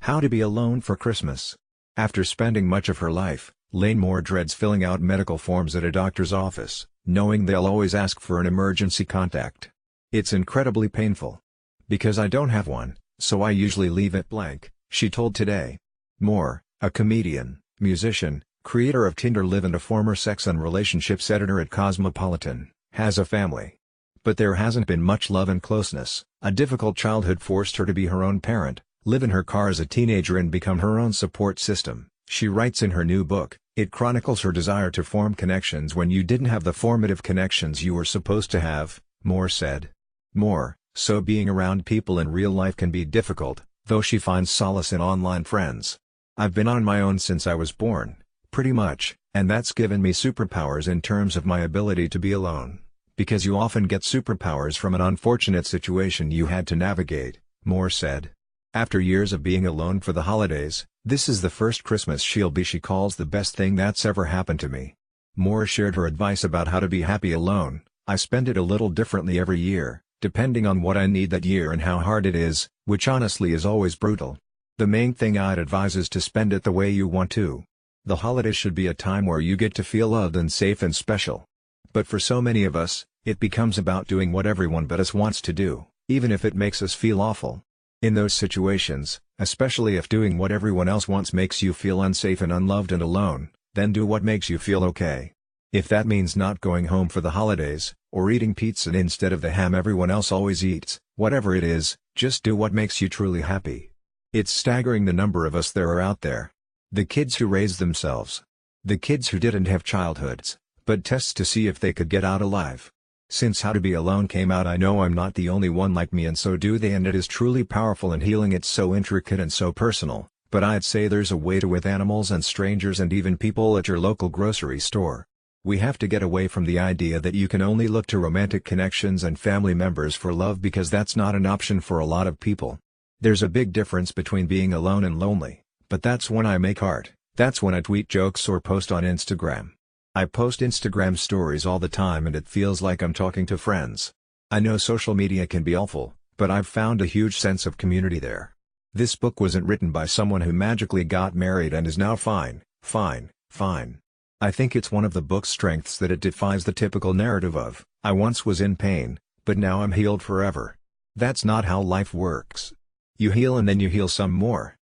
How to be alone for Christmas. After spending much of her life, Lane Moore dreads filling out medical forms at a doctor's office, knowing they'll always ask for an emergency contact. It's incredibly painful. Because I don't have one, so I usually leave it blank, she told Today. Moore, a comedian, musician, creator of Tinder Live and a former sex and relationships editor at Cosmopolitan, has a family. But there hasn't been much love and closeness. A difficult childhood forced her to be her own parent, live in her car as a teenager and become her own support system. She writes in her new book, it chronicles her desire to form connections when you didn't have the formative connections you were supposed to have, Moore said. Moore, so being around people in real life can be difficult, though she finds solace in online friends. I've been on my own since I was born, pretty much, and that's given me superpowers in terms of my ability to be alone. Because you often get superpowers from an unfortunate situation you had to navigate, Moore said. After years of being alone for the holidays, this is the first Christmas she calls the best thing that's ever happened to me. Moore shared her advice about how to be happy alone. I spend it a little differently every year, depending on what I need that year and how hard it is, which honestly is always brutal. The main thing I'd advise is to spend it the way you want to. The holidays should be a time where you get to feel loved and safe and special. But for so many of us, it becomes about doing what everyone but us wants to do, even if it makes us feel awful. In those situations, especially if doing what everyone else wants makes you feel unsafe and unloved and alone, then do what makes you feel okay. If that means not going home for the holidays, or eating pizza instead of the ham everyone else always eats, whatever it is, just do what makes you truly happy. It's staggering the number of us there are out there. The kids who raised themselves. The kids who didn't have childhoods, but tests to see if they could get out alive. Since How to Be Alone came out, I know I'm not the only one like me, and so do they, and it is truly powerful and healing. It's so intricate and so personal, but I'd say there's a way to with animals and strangers and even people at your local grocery store. We have to get away from the idea that you can only look to romantic connections and family members for love, because that's not an option for a lot of people. There's a big difference between being alone and lonely, but that's when I make art, that's when I tweet jokes or post on Instagram. I post Instagram stories all the time and it feels like I'm talking to friends. I know social media can be awful, but I've found a huge sense of community there. This book wasn't written by someone who magically got married and is now fine. I think it's one of the book's strengths that it defies the typical narrative of, I once was in pain, but now I'm healed forever. That's not how life works. You heal and then you heal some more.